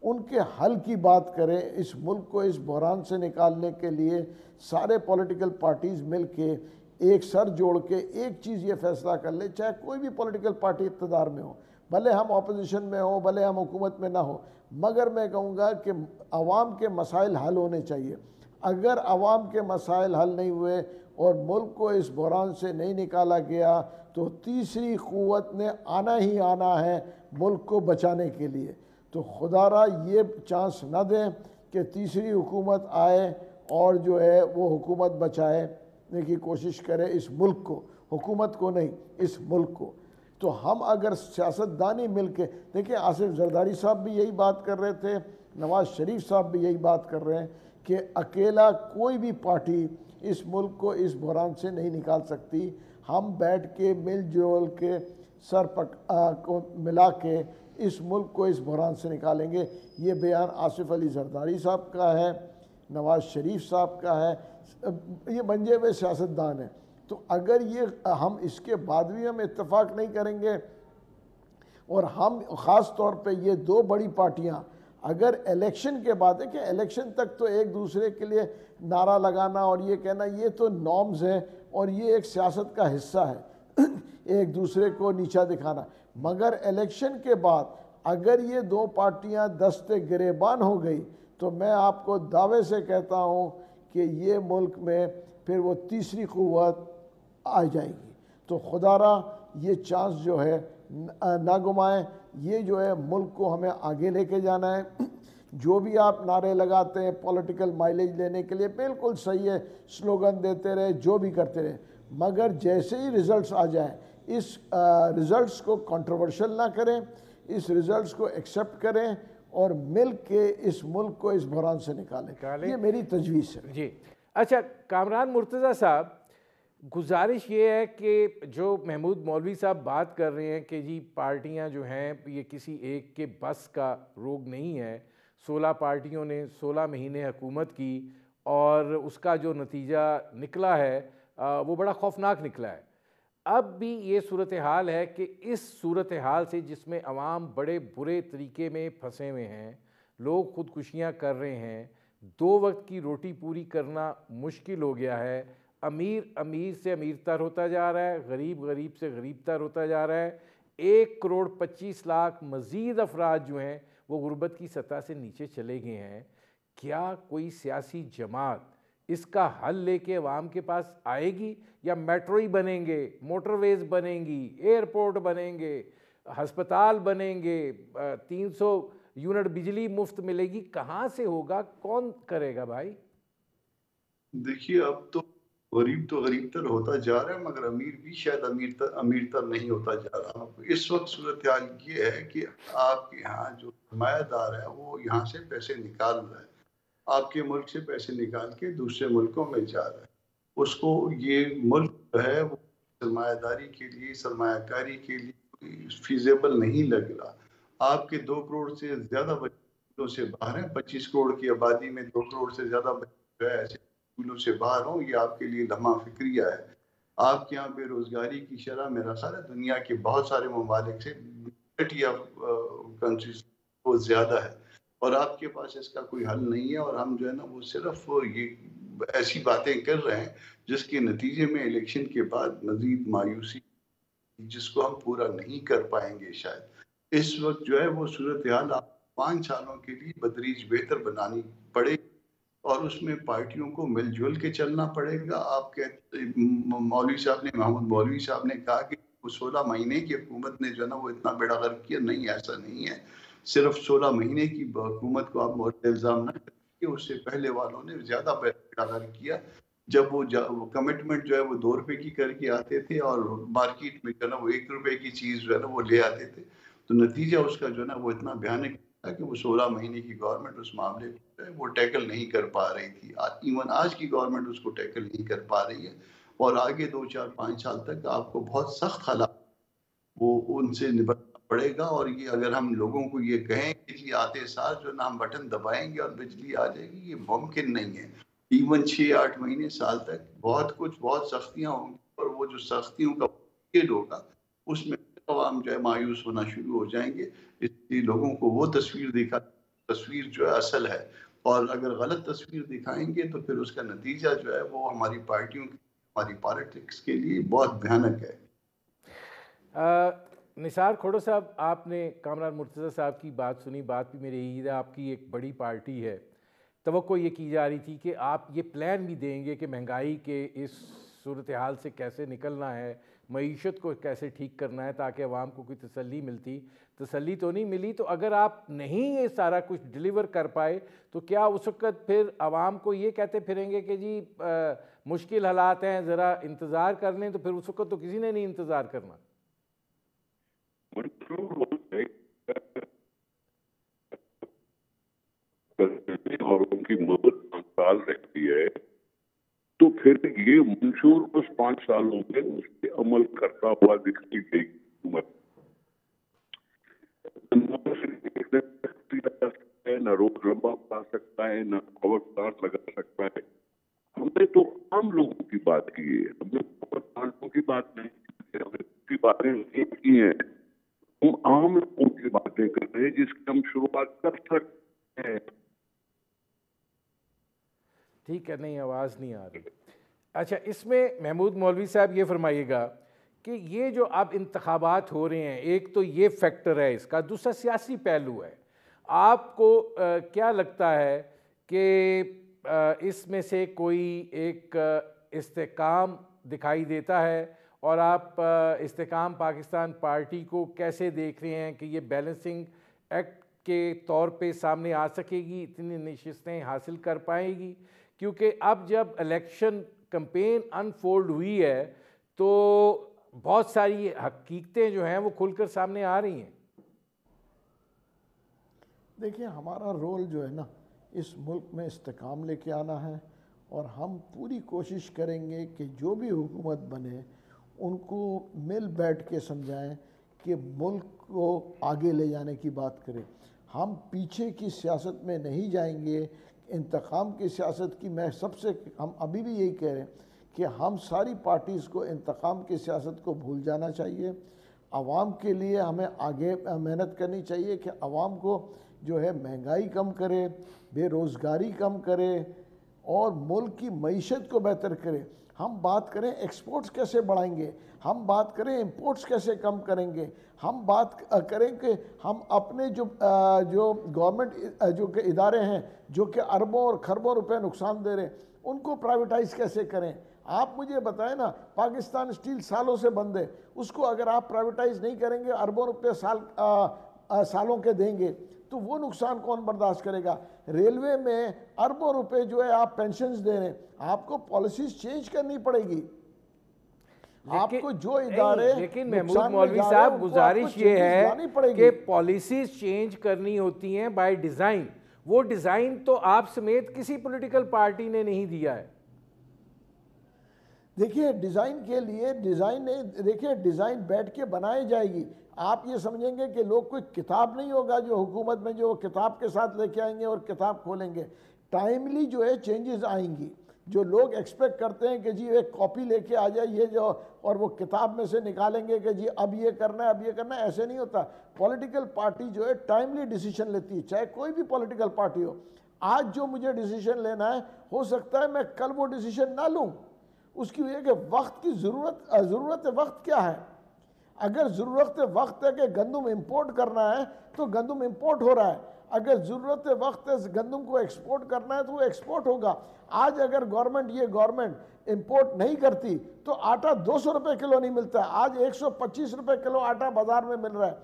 ان کے حل کی بات کریں۔ اس ملک کو اس بحران سے نکالنے کے لیے سارے پولیٹیکل پارٹیز مل کے ایک سر جوڑ کے ایک چیز یہ فیصلہ کر لے، چاہے کوئی بھی پولیٹیکل پارٹی اقتدار میں ہو، بھلے ہم اپوزیشن میں ہوں بھلے ہم حکومت میں نہ ہو، مگر میں کہوں گا کہ عوام کے مسائل حل ہونے چاہیے۔ اگر عوام کے مسائل حل نہیں ہوئے اور ملک کو اس بحران سے نہیں نکالا گیا تو تیسری قوت نے آنا ہی آنا ہے ملک کو بچانے کے لیے۔ تو خدا را یہ چانس نہ دیں کہ تیسری حکومت آئے اور جو ہے وہ حکومت بچانے کی کوشش کرے اس ملک کو، حکومت کو نہیں، اس ملک کو۔ تو ہم اگر سیاستدانی مل کے دیکھیں، آصف زرداری صاحب بھی یہی بات کر رہے تھے، نواز شریف صاحب بھی یہی بات کر رہے ہیں کہ اکیلا کوئی بھی پارٹی اس ملک کو اس بحران سے نہیں نکال سکتی۔ ہم بیٹھ کے مل جل کے سر کو ملا کے اس ملک کو اس بحران سے نکالیں گے۔ یہ بیان آصف علی زرداری صاحب کا ہے، نواز شریف صاحب کا ہے، یہ منجے ہوئے سیاستدان ہیں۔ تو اگر یہ ہم اس کے بعد بھی ہم اتفاق نہیں کریں گے، اور ہم خاص طور پہ یہ دو بڑی پارٹیاں اگر الیکشن کے بعد ہے کہ الیکشن تک تو ایک دوسرے کے لیے نعرہ لگانا اور یہ کہنا یہ تو نارمز ہیں اور یہ ایک سیاست کا حصہ ہے ایک دوسرے کو نیچا دکھانا، مگر الیکشن کے بعد اگر یہ دو پارٹیاں دست گریبان ہو گئی تو میں آپ کو دعوے سے کہتا ہوں کہ یہ ملک میں پھر وہ تیسری قوت آ جائے گی۔ تو خدا را یہ چانس جو ہے نہ گمائیں۔ یہ جو ہے ملک کو ہمیں آگے لے کے جانا ہے۔ جو بھی آپ نعرے لگاتے ہیں پولیٹیکل مائلیج لینے کے لیے بالکل صحیح ہے، سلوگن دیتے رہے، جو بھی کرتے رہے، مگر جیسے ہی ریزلٹس آ جائیں اس ریزلٹس کو کنٹروورشل نہ کریں، اس ریزلٹس کو ایکسیپٹ کریں اور مل کے اس ملک کو اس بحران سے نکالیں۔ یہ میری تجویز ہے۔ جی اچھا، کامران مرتضیٰ صاحب، گزارش یہ ہے کہ جو محمود مولوی صاحب بات کر رہے ہیں کہ جی پارٹیاں جو ہیں یہ کسی ایک کے بس کا روگ نہیں ہے، 16 پارٹیوں نے 16 مہینے حکومت کی اور اس کا جو نتیجہ نکلا ہے وہ بڑا خوفناک نکلا ہے۔ اب بھی یہ صورتحال ہے کہ اس صورتحال سے جس میں عوام بڑے برے طریقے میں پھنسے ہوئے ہیں، لوگ خودکشیاں کر رہے ہیں، 2 وقت کی روٹی پوری کرنا مشکل ہو گیا ہے، امیر امیر سے امیر تر ہوتا جا رہا ہے، غریب غریب سے غریب تر ہوتا جا رہا ہے، 1 کروڑ 25 لاکھ مزید افراد جو ہیں وہ غربت کی سطح سے نیچے چلے گئے ہیں۔ کیا کوئی سیاسی جماعت اس کا حل لے کے عوام کے پاس آئے گی، یا میٹرو ہی بنیں گے، موٹر ویز بنیں گی، ایئرپورٹ بنیں گے، ہسپتال بنیں گے، 300 یونٹ بجلی مفت ملے گی؟ کہاں سے ہوگا؟ کون کرے گا بھائی؟ دیکھیے اب تو غریب تو غریب تر ہوتا جا رہا ہے، مگر امیر بھی شاید امیر تر نہیں ہوتا جا رہا۔ اس وقت صورتحال یہ ہے کہ آپ کے یہاں جو سرمایہ دار ہے وہ یہاں سے پیسے نکال رہا ہے، آپ کے ملک سے پیسے نکال کے دوسرے ملکوں میں جا رہا ہے۔ اس کو یہ ملک جو ہے وہ سرمایہ داری کے لیے، سرمایہ کاری کے لیے فیزیبل نہیں لگ رہا۔ آپ کے 2 کروڑ سے زیادہ بچوں سے باہر ہیں، 25 کروڑ کی آبادی میں 2 کروڑ سے زیادہ بچے جو ہے ایسے اسکولوں سے باہر ہوں، یہ آپ کے لیے لمحہ فکریہ ہے۔ آپ کے یہاں بے روزگاری کی شرح میرا خیال ہے دنیا کے بہت سارے ممالک سے کنٹریز بہت زیادہ ہے، اور آپ کے پاس اس کا کوئی حل نہیں ہے، اور ہم جو ہے نا وہ صرف یہ ایسی باتیں کر رہے ہیں جس کے نتیجے میں الیکشن کے بعد مزید مایوسی جس کو ہم پورا نہیں کر پائیں گے شاید۔ اس وقت جو ہے وہ صورتحال 5 سالوں کے لیے بتدریج بہتر بنانی پڑے اور اس میں پارٹیوں کو مل جل کے چلنا پڑے گا. آپ کہتے مولوی صاحب نے محمد مولوی صاحب نے کہا کہ 16 مہینے کی حکومت نے جو ہے نا وہ اتنا بیڑا غرق کیا. نہیں، ایسا نہیں ہے. صرف 16 مہینے کی حکومت کو آپ مورد الزام نہ کریں. اس سے پہلے والوں نے زیادہ بیڑا غرق کیا. جب وہ کمٹمنٹ جو ہے وہ 2 روپے کی کر کے آتے تھے اور مارکیٹ میں جو ہے نا وہ 1 روپے کی چیز جو ہے نا وہ لے آتے تھے، تو نتیجہ اس کا جو ہے نا وہ اتنا بھیانک تھا کہ وہ 16 مہینے کی گورنمنٹ اس معاملے کو وہ ٹیکل نہیں کر پا رہی تھی. ایون آج کی گورنمنٹ اس کو ٹیکل نہیں کر پا رہی ہے، اور آگے 2 4 5 سال تک آپ کو بہت سخت حالات وہ ان سے نپٹنا پڑے گا. اور یہ اگر ہم لوگوں کو یہ کہیں کہ جی آتے سال جو نا ہم بٹن دبائیں گے اور بجلی آ جائے گی، یہ ممکن نہیں ہے. ایون 6 8 مہینے سال تک بہت سختیاں ہوں گی، اور وہ جو سختیوں کا پیریڈ ہوگا اس میں عوام جو ہے مایوس ہونا شروع ہو جائیں گے. اس لیے لوگوں کو وہ تصویر جو ہے اصل ہے، اور اگر غلط تصویر دکھائیں گے تو پھر اس کا نتیجہ جو ہے وہ ہماری پارٹیوں ہماری پالیٹکس کے لیے بہت بھیانک ہے. نثار کھوڑو صاحب، آپ نے کامران مرتضیٰ صاحب کی بات سنی. بات بھی میری یہی ہے، آپ کی ایک بڑی پارٹی ہے، توقع یہ کی جا رہی تھی کہ آپ یہ پلان بھی دیں گے کہ مہنگائی کے اس صورتحال سے کیسے نکلنا ہے، معیشت کو کیسے ٹھیک کرنا ہے تاکہ عوام کو کوئی تسلی ملتی. تسلی تو نہیں ملی. تو اگر آپ نہیں یہ سارا کچھ ڈیلیور کر پائے تو کیا اس وقت پھر عوام کو یہ کہتے پھریں گے کہ جی مشکل حالات ہیں، ذرا انتظار کر لیں؟ تو پھر اس وقت تو کسی نے نہیں انتظار کرنا. اور ان کی مدت 5 سال رہتی ہے تو پھر یہ منشور اس 5 سالوں میں اس پہ عمل کرتا ہوا دکھائی دے گی حکومت. نہ روک لمبا پا سکتا ہے، نہ کاٹ لگا سکتا ہے. ہم نے تو عام لوگوں کی بات کی ہے، ہم نے پارٹیوں کی بات نہیں کی ہے، ہم نے کی باتیں نہیں کی ہیں. ہم عام لوگوں کی باتیں کر رہے ہیں جس کی ہم شروعات کر سکتے ہیں. ٹھیک ہے، نہیں آواز نہیں آ رہی. اچھا، اس میں محمود مولوی صاحب یہ فرمائیے گا کہ یہ جو اب انتخابات ہو رہے ہیں، ایک تو یہ فیکٹر ہے اس کا، دوسرا سیاسی پہلو ہے. آپ کو کیا لگتا ہے کہ اس میں سے کوئی ایک استحکام دکھائی دیتا ہے؟ اور آپ استحکام پاکستان پارٹی کو کیسے دیکھ رہے ہیں کہ یہ بیلنسنگ ایکٹ کے طور پہ سامنے آ سکے گی، اتنی نشستیں حاصل کر پائے گی؟ کیونکہ اب جب الیکشن کمپین انفولڈ ہوئی ہے تو بہت ساری حقیقتیں جو ہیں وہ کھل کر سامنے آ رہی ہیں. دیکھیں، ہمارا رول جو ہے نا اس ملک میں استحکام لے کے آنا ہے، اور ہم پوری کوشش کریں گے کہ جو بھی حکومت بنے ان کو مل بیٹھ کے سمجھائیں کہ ملک کو آگے لے جانے کی بات کریں. ہم پیچھے کی سیاست میں نہیں جائیں گے. انتقام کی سیاست کی ہم ابھی بھی یہی کہہ رہے ہیں کہ ہم ساری پارٹیز کو انتقام کی سیاست کو بھول جانا چاہیے. عوام کے لیے ہمیں آگے محنت کرنی چاہیے کہ عوام کو جو ہے مہنگائی کم کرے، بے روزگاری کم کرے، اور ملک کی معیشت کو بہتر کرے. ہم بات کریں ایکسپورٹس کیسے بڑھائیں گے، ہم بات کریں امپورٹس کیسے کم کریں گے، ہم بات کریں کہ ہم اپنے جو گورنمنٹ جو کہ ادارے ہیں جو کہ اربوں اور خربوں روپے نقصان دے رہے ہیں ان کو پرائیویٹائز کیسے کریں. آپ مجھے بتائیں نا، پاکستان اسٹیل سالوں سے بند ہے، اس کو اگر آپ پرائیویٹائز نہیں کریں گے، اربوں روپے سالوں کے دیں گے تو وہ نقصان کون برداشت کرے گا؟ ریلوے میں اربوں روپے جو ہے آپ پینشنز دے رہے ہیں، آپ کو پالیسیز چینج کرنی پڑے گی. آپ کو جو ادارے لیکن محمود مولوی صاحب، گزارش یہ ہے کہ پالیسیز چینج کرنی ہوتی ہیں بائی ڈیزائن. وہ ڈیزائن تو آپ سمیت کسی پولیٹیکل پارٹی نے نہیں دیا ہے. دیکھیے، ڈیزائن کے لیے ڈیزائن بیٹھ کے بنائی جائے گی. آپ یہ سمجھیں گے کہ لوگ کوئی کتاب نہیں ہوگا جو حکومت میں جو کتاب کے ساتھ لے کے آئیں گے اور کتاب کھولیں گے. ٹائملی جو ہے چینجز آئیں گی. جو لوگ ایکسپیکٹ کرتے ہیں کہ جی ایک کاپی لے کے آ جائے یہ جو، اور وہ کتاب میں سے نکالیں گے کہ جی اب یہ کرنا ہے اب یہ کرنا ہے، ایسے نہیں ہوتا. پولیٹیکل پارٹی جو ہے ٹائملی ڈیسیشن لیتی ہے، چاہے کوئی بھی پولیٹیکل پارٹی ہو. آج جو مجھے ڈیسیشن لینا ہے ہو سکتا ہے میں کل وہ ڈیسیشن نہ لوں. اس کی وجہ کہ وقت کی ضرورت وقت کیا ہے. اگر ضرورت وقت ہے کہ گندم امپورٹ کرنا ہے تو گندم امپورٹ ہو رہا ہے، اگر ضرورت وقت ہے گندم کو ایکسپورٹ کرنا ہے تو وہ ایکسپورٹ ہوگا۔ آج اگر یہ گورنمنٹ امپورٹ نہیں کرتی تو آٹا 200 روپے کلو نہیں ملتا، آج 125 روپے کلو آٹا بازار میں مل رہا ہے۔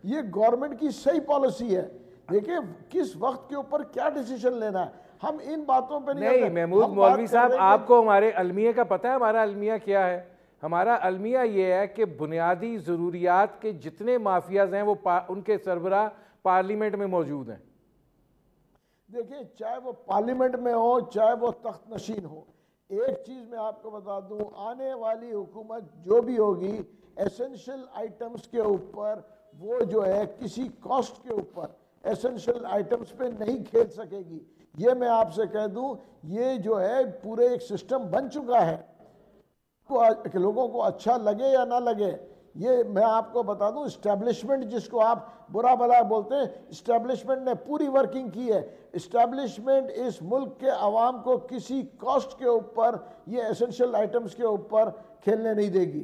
یہ گورنمنٹ کی صحیح پالیسی ہے۔ دیکھیں کس وقت کے اوپر کیا ڈیسیشن لینا ہے، ہم ان باتوں پہ نہیں محمود مولوی صاحب، آپ کو ہمارے المیہ کا پتہ ہے ہمارا المیہ کیا ہے؟ ہمارا المیہ یہ ہے کہ بنیادی ضروریات کے جتنے مافیاز ہیں وہ ان کے سربراہ پارلیمنٹ میں موجود ہیں۔ دیکھیں چاہے وہ پارلیمنٹ میں ہو چاہے وہ تخت نشین ہو، ایک چیز میں آپ کو بتا دوں، آنے والی حکومت جو بھی ہوگی ایسنشل آئٹمز کے اوپر وہ جو ہے کسی کاسٹ کے اوپر ایسنشل آئٹمز پہ نہیں کھیل سکے گی۔ یہ میں آپ سے کہہ دوں، یہ جو ہے پورے ایک سسٹم بن چکا ہے، کہ لوگوں کو اچھا لگے یا نہ لگے۔ یہ میں آپ کو بتا دوں، اسٹیبلشمنٹ جس کو آپ برا بھلا بولتے ہیں، اسٹیبلشمنٹ نے پوری ورکنگ کی ہے۔ اسٹیبلشمنٹ اس ملک کے عوام کو کسی کاسٹ کے اوپر یہ ایسنشل آئٹمز کے اوپر کھیلنے نہیں دے گی۔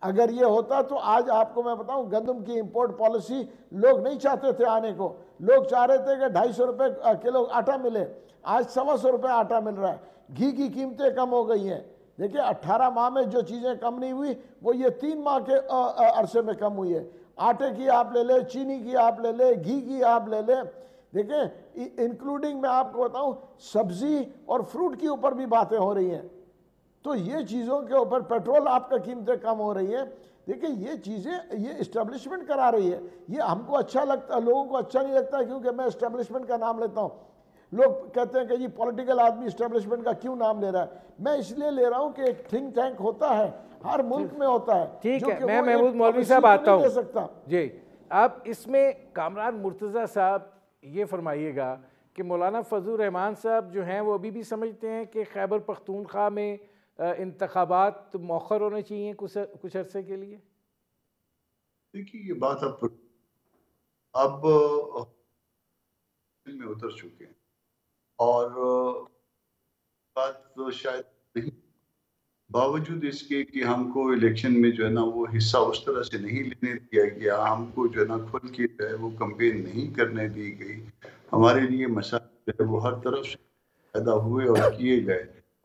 اگر یہ ہوتا تو آج آپ کو میں بتاؤں گندم کی امپورٹ پالیسی لوگ نہیں چاہتے تھے آنے کو، لوگ چاہ رہے تھے کہ 250 روپے کلو آٹا ملے، آج 125 روپے آٹا مل رہا ہے۔ گھی کی قیمتیں کم ہو گئی ہیں، دیکھیں 18 ماہ میں جو چیزیں کم نہیں ہوئی وہ یہ 3 ماہ کے عرصے میں کم ہوئی ہے۔ آٹے کی آپ لے لیں، چینی کی آپ لے لیں، گھی کی آپ لے لیں، دیکھیں انکلوڈنگ میں آپ کو بتاؤں سبزی اور فروٹ کی اوپر بھی باتیں ہو رہی ہیں۔ تو یہ چیزوں کے اوپر پیٹرول آپ کا قیمتیں کم ہو رہی ہیں۔ دیکھیں یہ چیزیں یہ اسٹیبلشمنٹ کرا رہی ہے۔ یہ ہم کو اچھا لگتا ہے، لوگوں کو اچھا نہیں لگتا کیونکہ میں اسٹیبلشمنٹ کا نام لیتا ہوں۔ لوگ کہتے ہیں کہ یہ پولیٹیکل آدمی اسٹیبلشمنٹ کا کیوں نام لے رہا ہے؟ میں اس لیے لے رہا ہوں کہ ایک تھنک ٹینک ہوتا ہے، ہر ملک میں ہوتا ہے۔ ٹھیک ہے، میں محمود مولوی صاحب آتا ہوں جی۔ اب اس میں کامران مرتضیٰ صاحب یہ فرمائیے گا کہ مولانا فضل الرحمان صاحب جو ہیں وہ ابھی بھی سمجھتے ہیں کہ خیبر پختونخوا میں انتخابات مؤخر ہونے چاہیے کچھ عرصے کے لیے؟ دیکھیے یہ بات اب میں اتر چکے ہیں، اور بات تو شاید نہیں، باوجود اس کے کہ ہم کو الیکشن میں جو ہے نا وہ حصہ اس طرح سے نہیں لینے دیا گیا، ہم کو جو ہے نا کھل کے جو ہے وہ کمپین نہیں کرنے دی گئی، ہمارے لیے مسائل جو ہے وہ ہر طرف سے پیدا ہوئے اور کیے گئے۔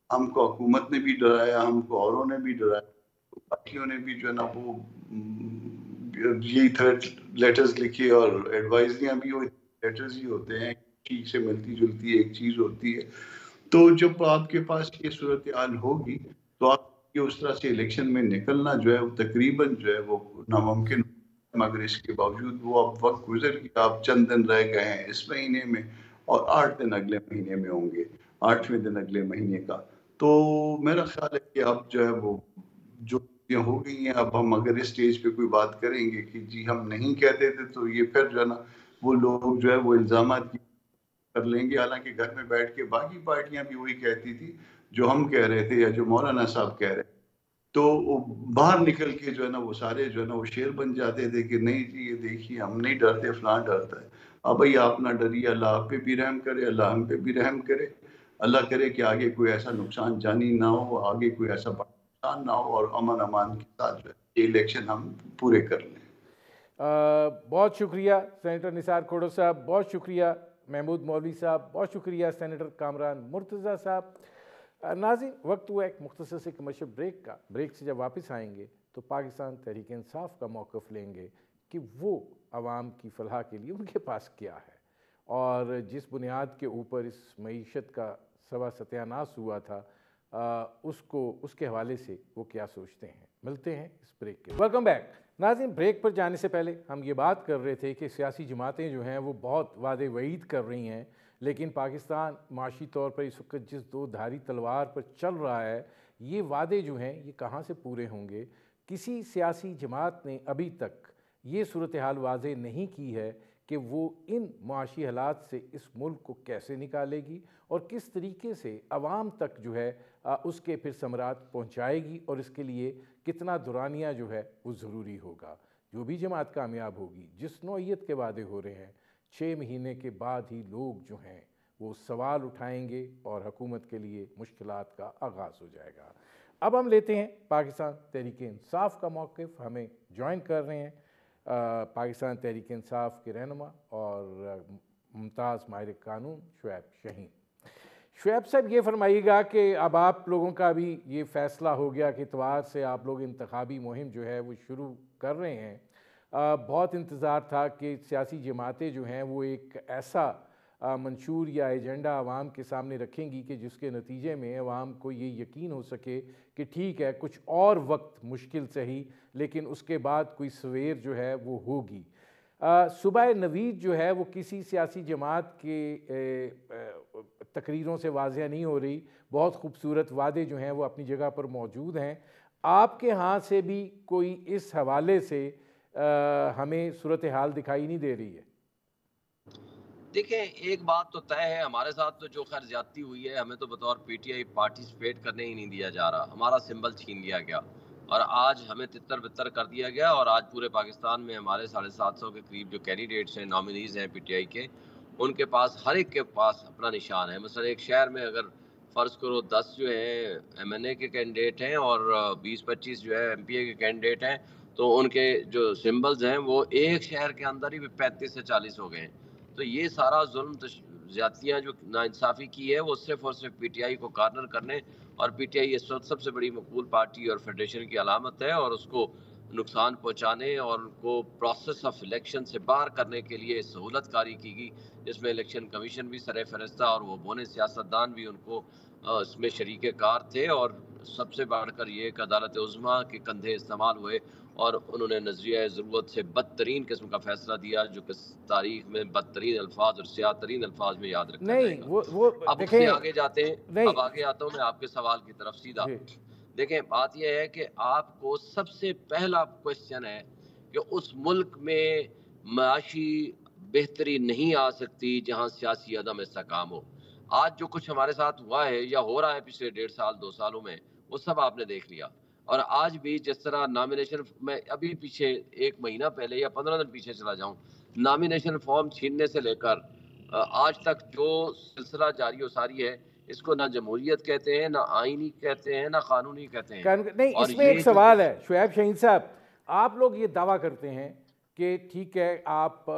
ہم کو حکومت نے بھی ڈرایا، ہم کو اوروں نے بھی ڈرایا، پارٹیوں نے بھی جو ہے نا وہ یہی تھریٹ لیٹرز لکھے اور ایڈوائزریاں بھی لیٹرز ہی ہوتے ہیں، ٹھیک سے ملتی جلتی ایک چیز ہوتی ہے۔ تو جب آپ کے پاس یہ صورتحال ہوگی تو آپ کے اس طرح سے الیکشن میں نکلنا جو ہے وہ تقریباً جو ہے وہ ناممکن، مگر اس کے باوجود وہ اب وقت گزر گیا، آپ چند دن رہ گئے ہیں اس مہینے میں اور 8 دن اگلے مہینے میں ہوں گے، 8ویں دن اگلے مہینے کا۔ تو میرا خیال ہے کہ اب جو ہے وہ جو ہو گئی ہیں، اب ہم اگر اس سٹیج پہ کوئی بات کریں گے کہ جی ہم نہیں کہتے تھے تو یہ پھر جو ہے نا وہ لوگ جو ہے وہ الزامات کر لیں گے، حالانکہ گھر میں بیٹھ کے باقی پارٹیاں بھی وہی کہتی تھی جو ہم کہہ رہے تھے یا جو مولانا صاحب کہہ رہے تھے۔ تو باہر نکل کے جو ہے نا وہ سارے جو ہے نا وہ شیر بن جاتے تھے کہ نہیں جی یہ دیکھیے ہم نہیں ڈرتے، فلاں ڈرتا ہے۔ اب بھائی آپ نہ ڈریے، اللہ آپ پہ بھی رحم کرے، اللہ ہم پہ بھی رحم کرے، اللہ کرے کہ آگے کوئی ایسا نقصان جانی نہ ہو، آگے کوئی ایسا نقصان نہ ہو، اور امن امان کے ساتھ جو ہے یہ الیکشن ہم پورے کر لیں۔ بہت شکریہ سینیٹر نثار کھوڑو صاحب، بہت شکریہ محمود مولوی صاحب، بہت شکریہ سینیٹر کامران مرتضیٰ صاحب۔ ناظرین وقت ہوا ایک مختصر سے کمرشل بریک کا۔ بریک سے جب واپس آئیں گے تو پاکستان تحریک انصاف کا موقف لیں گے کہ وہ عوام کی فلاح کے لیے ان کے پاس کیا ہے، اور جس بنیاد کے اوپر اس معیشت کا ستیہ ناش ہوا تھا اس کے حوالے سے وہ کیا سوچتے ہیں۔ ملتے ہیں اس بریک کے۔ ویلکم بیک ناظرین، بریک پر جانے سے پہلے ہم یہ بات کر رہے تھے کہ سیاسی جماعتیں جو ہیں وہ بہت وعدے وعید کر رہی ہیں، لیکن پاکستان معاشی طور پر اس وقت جس دو دھاری تلوار پر چل رہا ہے، یہ وعدے جو ہیں یہ کہاں سے پورے ہوں گے؟ کسی سیاسی جماعت نے ابھی تک یہ صورتحال واضح نہیں کی ہے کہ وہ ان معاشی حالات سے اس ملک کو کیسے نکالے گی اور کس طریقے سے عوام تک جو ہے اس کے پھر ثمرات پہنچائے گی، اور اس کے لیے کتنا دورانیہ جو ہے وہ ضروری ہوگا۔ جو بھی جماعت کامیاب ہوگی، جس نوعیت کے وعدے ہو رہے ہیں، 6 مہینے کے بعد ہی لوگ جو ہیں وہ سوال اٹھائیں گے اور حکومت کے لیے مشکلات کا آغاز ہو جائے گا۔ اب ہم لیتے ہیں پاکستان تحریک انصاف کا موقف. ہمیں جوائن کر رہے ہیں پاکستان تحریک انصاف کے رہنما اور ممتاز ماہر قانون شعیب شاہین. شعیب صاحب یہ فرمائیے گا کہ اب آپ لوگوں کا بھی یہ فیصلہ ہو گیا کہ اتوار سے آپ لوگ انتخابی مہم جو ہے وہ شروع کر رہے ہیں. بہت انتظار تھا کہ سیاسی جماعتیں جو ہیں وہ ایک ایسا منشور یا ایجنڈا عوام کے سامنے رکھیں گی کہ جس کے نتیجے میں عوام کو یہ یقین ہو سکے کہ ٹھیک ہے کچھ اور وقت مشکل صحیح لیکن اس کے بعد کوئی سویر جو ہے وہ ہوگی. صبح نوید جو ہے وہ کسی سیاسی جماعت کے تقریروں سے واضح نہیں ہو رہی. بہت خوبصورت وعدے جو ہیں وہ اپنی جگہ پر موجود ہیں. آپ کے ہاں سے بھی کوئی اس حوالے سے ہمیں صورتحال دکھائی نہیں دے رہی ہے؟ دیکھیں ایک بات تو طے ہے، ہمارے ساتھ تو جو خیر زیادتی ہوئی ہے ہمیں تو بطور پی ٹی آئی پارٹیسپیٹ کرنے ہی نہیں دیا جا رہا. ہمارا سمبل چھین لیا گیا اور آج ہمیں تتر بتر کر دیا گیا. اور آج پورے پاکستان میں ہمارے 750 کے قریب جو کینڈیڈیٹس ہیں، نامنیز ہیں پی ٹی آئی کے، ان کے پاس ہر ایک کے پاس اپنا نشان ہے. مثلا ایک شہر میں اگر فرض کرو 10 جو ہیں ایم این اے کے کینڈیڈیٹ ہیں اور 20-25 جو ہے ایم پی اے کے کینڈیڈیٹ ہیں، تو ان کے جو سمبلز ہیں وہ ایک شہر کے اندر ہی 35 سے 40 ہو گئے ہیں. تو یہ سارا ظلم زیادتیاں جو ناانصافی کی ہے وہ صرف اور صرف پی ٹی آئی کو کارنر کرنے، اور پی ٹی آئی اس وقت سب سے بڑی مقبول پارٹی اور فیڈریشن کی علامت ہے، اور اس کو نقصان پہنچانے اور ان کو پروسیس آف الیکشن سے باہر کرنے کے لیے سہولت کاری کی گئی، جس میں الیکشن کمیشن بھی سر فہرست تھا اور وہ بونے سیاستدان بھی ان کو اس میں شریک کار تھے. اور سب سے بڑھ کر یہ کہ عدالت عظمیٰ کے کندھے استعمال ہوئے اور انہوں نے نظریہ ضرورت سے بدترین قسم کا فیصلہ دیا جو کہ تاریخ میں بدترین الفاظ اور سیاہ ترین الفاظ میں یاد رکھا جائے گا. اب اس سے آگے جاتے ہیں، اب آگے آتا ہوں میں آپ کے سوال کی طرف سیدھا. دیکھیں بات یہ ہے کہ آپ کو سب سے پہلا کوشچن ہے کہ اس ملک میں معاشی بہتری نہیں آ سکتی جہاں سیاسی عدم استحکام ہو. آج جو کچھ ہمارے ساتھ ہوا ہے یا ہو رہا ہے پچھلے 1.5 سال 2 سالوں میں، وہ سب آپ نے دیکھ لیا. اور آج بھی جس طرح نامینیشن، میں ابھی پیچھے 1 مہینہ پہلے یا 15 دن پیچھے چلا جاؤں، نامینیشن فارم چھیننے سے لے کر آج تک جو سلسلہ جاری و ساری ہے، اس کو نہ جمہوریت کہتے ہیں، نہ آئینی کہتے ہیں، نہ قانونی کہتے ہیں. نہیں، اس میں ایک سوال ہے شعیب شاہین صاحب. آپ لوگ یہ دعویٰ کرتے ہیں کہ ٹھیک ہے آپ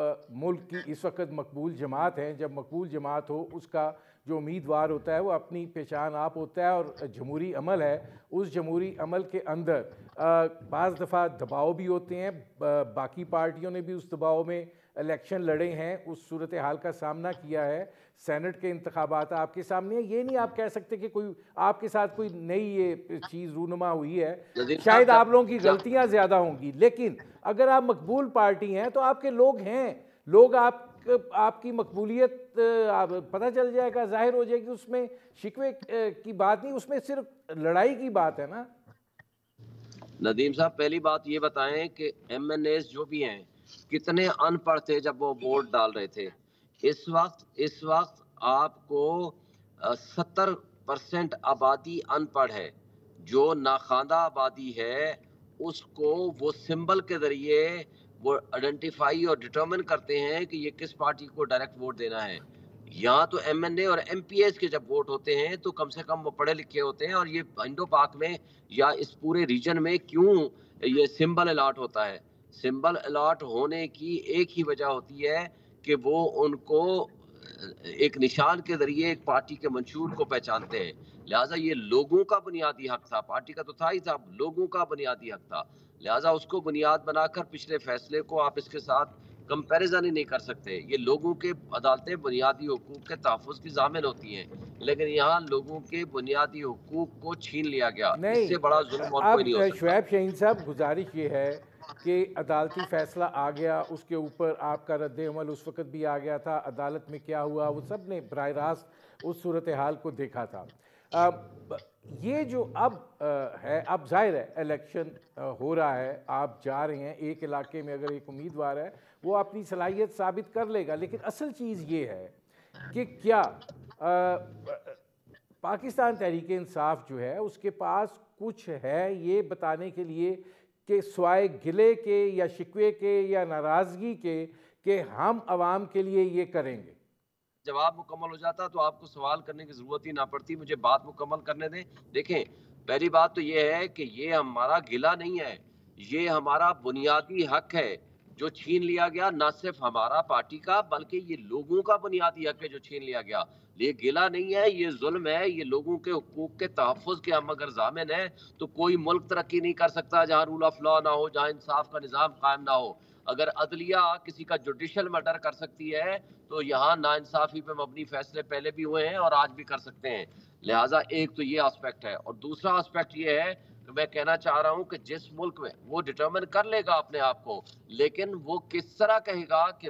ملک کی اس وقت مقبول جماعت ہیں. جب مقبول جماعت ہو اس کا جو امیدوار ہوتا ہے وہ اپنی پہچان آپ ہوتا ہے، اور جمہوری عمل ہے. اس جمہوری عمل کے اندر بعض دفعہ دباؤ بھی ہوتے ہیں. باقی پارٹیوں نے بھی اس دباؤ میں الیکشن لڑے ہیں، اس صورتحال کا سامنا کیا ہے. سینٹ کے انتخابات آپ کے سامنے ہیں. یہ نہیں آپ کہہ سکتے کہ کوئی آپ کے ساتھ کوئی نئی یہ چیز رونما ہوئی ہے. شاید آپ لوگوں کی غلطیاں زیادہ ہوں گی، لیکن اگر آپ مقبول پارٹی ہیں تو آپ کے لوگ ہیں. لوگ آپ کی مقبولیت پتہ چل جائے گا، ظاہر ہو جائے گی. اس میں شکوے کی بات نہیں، اس میں صرف لڑائی کی بات ہے نا. ندیم صاحب پہلی بات یہ بتائیں کہ ایم این ایز جو بھی ہیں کتنے ان پڑھ تھے جب وہ ووٹ ڈال رہے تھے. اس وقت آپ کو 70% آبادی ان پڑھ ہے. جو ناخواندہ آبادی ہے اس کو وہ سمبل کے ذریعے وہ آئیڈینٹیفائی اور ڈٹرمن کرتے ہیں کہ یہ کس پارٹی کو ڈائریکٹ ووٹ دینا ہے. یہاں تو ایم این اے اور ایم پی ایس کے جب ووٹ ہوتے ہیں تو کم سے کم وہ پڑھے لکھے ہوتے ہیں. اور یہ انڈو پاک میں یا اس پورے ریجن میں کیوں یہ سمبل الاٹ ہوتا ہے؟ سمبل الاٹ ہونے کی ایک ہی وجہ ہوتی ہے کہ وہ ان کو ایک نشان کے ذریعے ایک پارٹی کے منشور کو پہچانتے ہیں. لہٰذا یہ لوگوں کا بنیادی حق تھا، پارٹی کا تو تھا ہی تھا، لوگوں کا بنیادی حق تھا. لہٰذا اس کو بنیاد بنا کر پچھلے فیصلے کو آپ اس کے ساتھ کمپیریزن ہی نہیں کر سکتے. یہ لوگوں کے عدالتیں بنیادی حقوق کے تحفظ کی ضامن ہوتی ہیں، لیکن یہاں لوگوں کے بنیادی حقوق کو چھین لیا گیا. اس سے بڑا ظلم اور کوئی نہیں ہو سکتا. شعیب شاہین صاحب گزارش یہ ہے کہ عدالتی فیصلہ آ گیا، اس کے اوپر آپ کا رد عمل اس وقت بھی آ گیا تھا. عدالت میں کیا ہوا وہ سب نے براہ راست اس صورتحال کو دیکھا تھا. یہ جو اب ہے، اب ظاہر ہے الیکشن ہو رہا ہے، آپ جا رہے ہیں ایک علاقے میں، اگر ایک امیدوار ہے وہ اپنی صلاحیت ثابت کر لے گا. لیکن اصل چیز یہ ہے کہ کیا پاکستان تحریک انصاف جو ہے اس کے پاس کچھ ہے یہ بتانے کے لیے کہ سوائے گلے کے یا شکوے کے یا ناراضگی کے کہ ہم عوام کے لیے یہ کریں گے؟ جواب مکمل ہو جاتا تو آپ کو سوال کرنے کی ضرورت ہی نہ پڑتی. مجھے بات مکمل کرنے دیں. دیکھیں پہلی بات تو یہ ہے کہ یہ ہمارا گلہ نہیں ہے، یہ ہمارا بنیادی حق ہے جو چھین لیا گیا، نہ صرف ہمارا پارٹی کا بلکہ یہ لوگوں کا بنیادی حق ہے جو چھین لیا گیا. یہ گلہ نہیں ہے، یہ ظلم ہے. یہ لوگوں کے حقوق کے تحفظ کے ہم اگر ضامن ہیں تو کوئی ملک ترقی نہیں کر سکتا جہاں رول آف لا نہ ہو، جہاں انصاف کا نظام قائم نہ ہو. اگر عدلیہ کسی کا جوڈیشل مرڈر کر سکتی ہے تو یہاں ناانصافی پہ مبنی فیصلے پہلے بھی ہوئے ہیں اور آج بھی کر سکتے ہیں. لہٰذا ایک تو یہ آسپیکٹ ہے، اور دوسرا آسپیکٹ یہ ہے کہ میں کہنا چاہ رہا ہوں کہ جس ملک میں وہ ڈٹرمن کر لے گا اپنے آپ کو، لیکن وہ کس طرح کہے گا کہ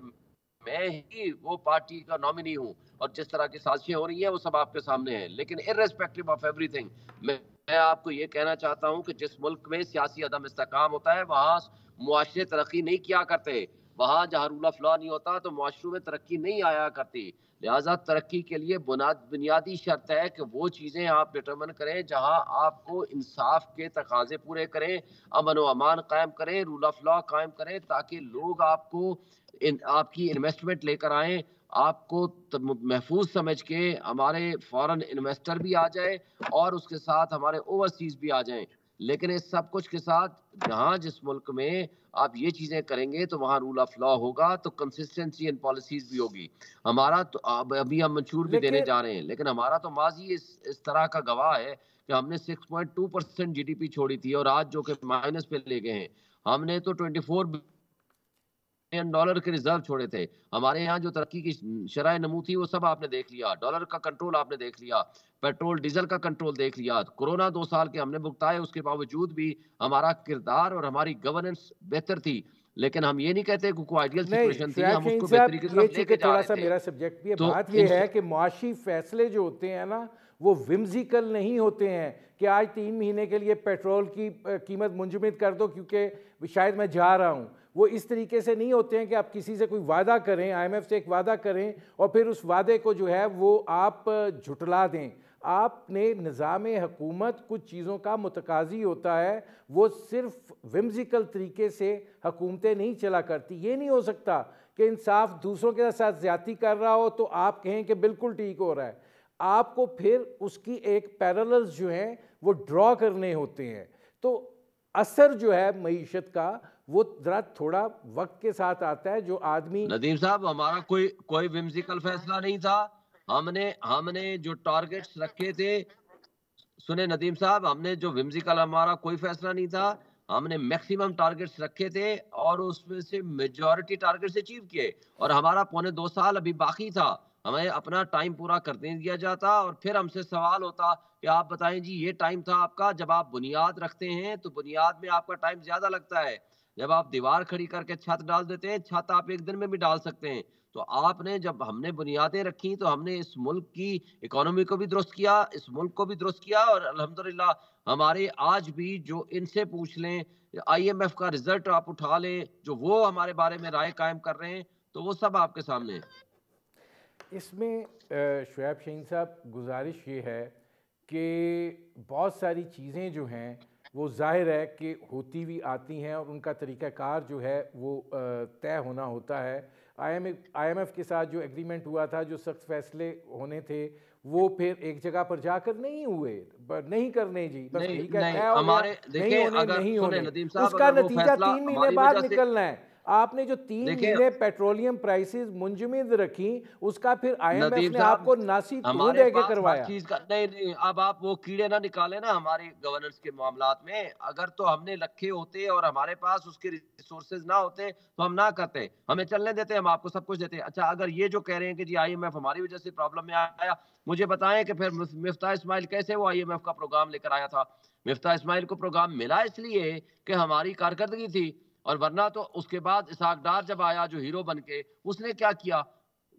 میں ہی وہ پارٹی کا نامنی ہوں، اور جس طرح کی سازشیں ہو رہی ہیں وہ سب آپ کے سامنے ہیں. لیکن ارریسپیکٹو آف ایوری تھنگ میں آپ کو یہ کہنا چاہتا ہوں کہ جس ملک میں سیاسی عدم استحکام ہوتا ہے وہاں معاشرے ترقی نہیں کیا کرتے. وہاں جہاں رول آف لا نہیں ہوتا تو معاشروں میں ترقی نہیں آیا کرتی. لہٰذا ترقی کے لیے بنیادی شرط ہے کہ وہ چیزیں آپ ڈٹرمن کریں جہاں آپ کو انصاف کے تقاضے پورے کریں، امن و امان قائم کریں، رول آف لا قائم کریں، تاکہ لوگ آپ کو آپ کی انویسٹمنٹ لے کر آئیں، آپ کو محفوظ سمجھ کے ہمارے فارن انویسٹر بھی آ جائے اور اس کے ساتھ ہمارے اوورسیز بھی آ جائیں. لیکن اس سب کچھ کے ساتھ جہاں جس ملک میں آپ یہ چیزیں کریں گے تو وہاں رول آف لا ہوگا، تو کنسسٹنسی ان پالیسیز بھی ہوگی. ہمارا تو ابھی ہم منشور بھی دینے جا رہے ہیں، لیکن ہمارا تو ماضی اس طرح کا گواہ ہے کہ ہم نے 6.2% جی ڈی پی چھوڑی تھی اور آج جو کہ مائنس پہ لے گئے ہیں. ہم نے تو $24 بلین کے ریزرو چھوڑے تھے. ہمارے یہاں جو ترقی کی شرح نمو تھی وہ سب آپ نے دیکھ لیا. ڈالر کا کنٹرول آپ نے دیکھ لیا، پیٹرول ڈیزل کا کنٹرول دیکھ لیا. کورونا 2 سال کے ہم نے بھگتائے، اس کے باوجود بھی ہمارا کردار اور ہماری گورننس بہتر تھی. لیکن ہم یہ نہیں کہتے کہ کوئی آئیڈیل سچویشن تھی، ہم اس کو بہتری کی طرف لے کے جا رہے تھے. میرا سبجیکٹ بھی ہے. بات یہ ہے کہ معاشی فیصلے جو ہوتے ہیں نا وہ ومزیکل نہیں ہوتے ہیں کہ آج 3 مہینے کے لیے پیٹرول کی قیمت منجمد کر دو کیونکہ شاید میں جا رہا ہوں. وہ اس طریقے سے نہیں ہوتے ہیں کہ آپ کسی سے کوئی وعدہ کریں، آئی ایم ایف سے ایک وعدہ کریں اور پھر اس وعدے کو جو ہے وہ آپ جھٹلا دیں. آپ نے نظام حکومت کچھ چیزوں کا متقاضی ہوتا ہے، وہ صرف ومزیکل طریقے سے حکومتیں نہیں چلا کرتی. یہ نہیں ہو سکتا کہ انصاف دوسروں کے ساتھ زیادتی کر رہا ہو تو آپ کہیں کہ بالکل ٹھیک ہو رہا ہے. آپ کو پھر اس کی ایک پیرللز جو ہیں وہ ڈرا کرنے ہوتے ہیں. تو اثر جو ہے معیشت کا وہ ذرا تھوڑا وقت کے ساتھ آتا ہے. جو آدمی ندیم صاحب ہمارا کوئی ومزیکل فیصلہ نہیں تھا. ہم نے جو ٹارگٹس رکھے تھے، سنیں ندیم صاحب، ہم نے جو ومزیکل ہمارا کوئی فیصلہ نہیں تھا. ہم نے میکسیمم ٹارگٹس رکھے تھے اور اس میں سے میجورٹی ٹارگٹس اچیو کیے، اور ہمارا 1.25 سال ابھی باقی تھا. ہمیں اپنا ٹائم پورا کرنے دیا جاتا اور پھر ہم سے سوال ہوتا کہ آپ بتائیں جی یہ ٹائم تھا آپ کا. جب آپ بنیاد رکھتے ہیں تو بنیاد میں آپ کا ٹائم زیادہ لگتا ہے. جب آپ دیوار کھڑی کر کے چھت ڈال دیتے ہیں، چھت آپ 1 دن میں بھی ڈال سکتے ہیں. تو آپ نے جب ہم نے بنیادیں رکھی تو ہم نے اس ملک کی اکانومی کو بھی درست کیا، اس ملک کو بھی درست کیا، اور الحمدللہ ہمارے آج بھی جو ان سے پوچھ لیں، آئی ایم ایف کا رزلٹ آپ اٹھا لیں، جو وہ ہمارے بارے میں رائے قائم کر رہے ہیں، تو وہ سب آپ کے سامنے ہے. اس میں شعیب شہین صاحب گزارش یہ ہے کہ بہت ساری چیزیں جو ہیں وہ ظاہر ہے کہ ہوتی بھی آتی ہیں اور ان کا طریقہ کار جو ہے وہ طے ہونا ہوتا ہے. آئی ایم ایف کے ساتھ جو ایگریمنٹ ہوا تھا، جو سخت فیصلے ہونے تھے، وہ پھر ایک جگہ پر جا کر نہیں ہوئے. نہیں کرنے جی، بس ٹھیک ہے، نہیں ہونے. اس کا نتیجہ 3 مہینے بعد نکلنا ہے. آپ نے جو 3 مہینے پیٹرولیم پرائسز منجمد رکھی، اس کا پھر آئی ایم ایف نے آپ کو ناسی تو دے کے کروایا. نہیں، اب آپ وہ کیڑے نہ نکالیں نا ہماری گورننس کے معاملات میں. اگر تو ہم نے رکھے ہوتے اور ہمارے پاس اس کے ریسورسز نہ ہوتے تو ہم نہ کرتے، ہمیں چلنے دیتے، ہم آپ کو سب کچھ دیتے. اچھا، اگر یہ جو کہہ رہے ہیں کہ جی آئی ایم ایف ہماری وجہ سے پرابلم میں آیا، مجھے بتائیں کہ پھر مفتاح اسماعیل کیسے وہ آئی ایم ایف کا پروگرام لے کر آیا تھا؟ مفتاح اسماعیل کو پروگرام ملا اس لیے کہ ہماری کارکردگی تھی، اور ورنہ تو اس کے بعد اسحاق ڈار جب آیا جو ہیرو بن کے، اس نے کیا کیا؟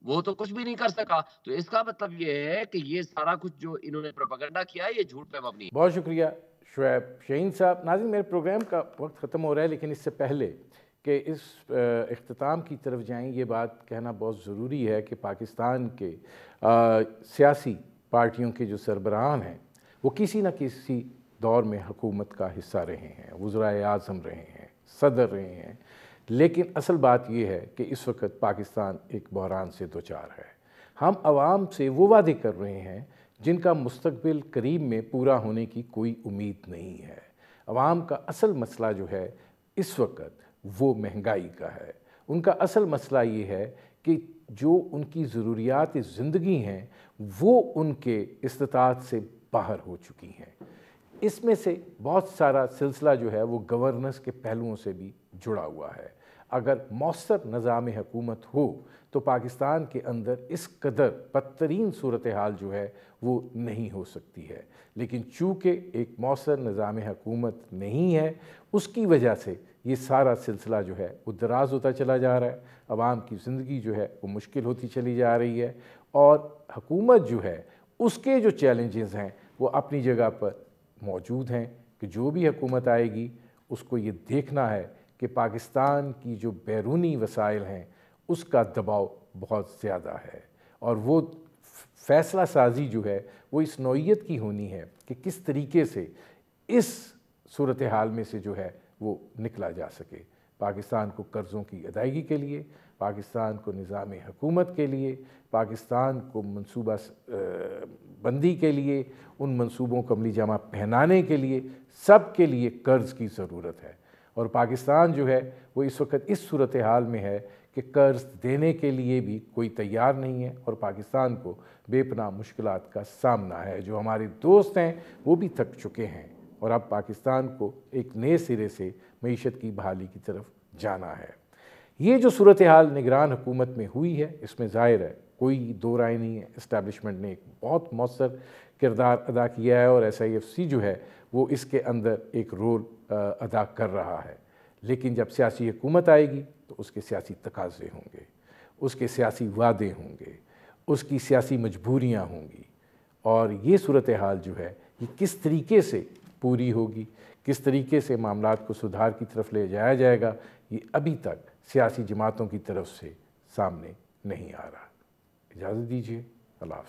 وہ تو کچھ بھی نہیں کر سکا. تو اس کا مطلب یہ ہے کہ یہ سارا کچھ جو انہوں نے پروپیگنڈا کیا ہے یہ جھوٹ پہ مبنی ہے. بہت شکریہ شعیب شہین صاحب. ناظرین، میرے پروگرام کا وقت ختم ہو رہا ہے، لیکن اس سے پہلے کہ اس اختتام کی طرف جائیں، یہ بات کہنا بہت ضروری ہے کہ پاکستان کے سیاسی پارٹیوں کے جو سربراہان ہیں وہ کسی نہ کسی دور میں حکومت کا حصہ رہے ہیں، وزرائے اعظم رہے ہیں، صدر رہے ہیں. لیکن اصل بات یہ ہے کہ اس وقت پاکستان ایک بحران سے دوچار ہے. ہم عوام سے وہ وعدے کر رہے ہیں جن کا مستقبل قریب میں پورا ہونے کی کوئی امید نہیں ہے۔ عوام کا اصل مسئلہ جو ہے اس وقت وہ مہنگائی کا ہے۔ ان کا اصل مسئلہ یہ ہے کہ جو ان کی ضروریات زندگی ہیں وہ ان کے استطاعت سے باہر ہو چکی ہیں۔ اس میں سے بہت سارا سلسلہ جو ہے وہ گورننس کے پہلوؤں سے بھی جڑا ہوا ہے۔ اگر مؤثر نظام حکومت ہو تو پاکستان کے اندر اس قدر بدترین صورتحال جو ہے وہ نہیں ہو سکتی ہے، لیکن چونکہ ایک مؤثر نظام حکومت نہیں ہے، اس کی وجہ سے یہ سارا سلسلہ جو ہے وہ دراز ہوتا چلا جا رہا ہے، عوام کی زندگی جو ہے وہ مشکل ہوتی چلی جا رہی ہے، اور حکومت جو ہے اس کے جو چیلنجز ہیں وہ اپنی جگہ پر موجود ہیں کہ جو بھی حکومت آئے گی اس کو یہ دیکھنا ہے کہ پاکستان کی جو بیرونی وسائل ہیں اس کا دباؤ بہت زیادہ ہے، اور وہ فیصلہ سازی جو ہے وہ اس نوعیت کی ہونی ہے کہ کس طریقے سے اس صورتحال میں سے جو ہے وہ نکلا جا سکے۔ پاکستان کو قرضوں کی ادائیگی کے لیے، پاکستان کو نظام حکومت کے لیے، پاکستان کو منصوبہ بندی کے لیے، ان منصوبوں کو عملی جامہ پہنانے کے لیے، سب کے لیے قرض کی ضرورت ہے، اور پاکستان جو ہے وہ اس وقت اس صورتحال میں ہے کہ قرض دینے کے لیے بھی کوئی تیار نہیں ہے، اور پاکستان کو بے پناہ مشکلات کا سامنا ہے۔ جو ہمارے دوست ہیں وہ بھی تھک چکے ہیں، اور اب پاکستان کو ایک نئے سرے سے معیشت کی بحالی کی طرف جانا ہے۔ یہ جو صورتحال نگران حکومت میں ہوئی ہے اس میں ظاہر ہے کوئی دو رائے نہیں ہے، اسٹیبلشمنٹ نے ایک بہت مؤثر کردار ادا کیا ہے، اور SIFC جو ہے وہ اس کے اندر ایک رول ادا کر رہا ہے، لیکن جب سیاسی حکومت آئے گی تو اس کے سیاسی تقاضے ہوں گے، اس کے سیاسی وعدے ہوں گے، اس کی سیاسی مجبوریاں ہوں گی، اور یہ صورتحال جو ہے یہ کس طریقے سے پوری ہوگی، کس طریقے سے معاملات کو سدھار کی طرف لے جایا جائے گا، یہ ابھی تک سیاسی جماعتوں کی طرف سے سامنے نہیں آ رہا۔ اجازت دیجیے، اللہ حافظ۔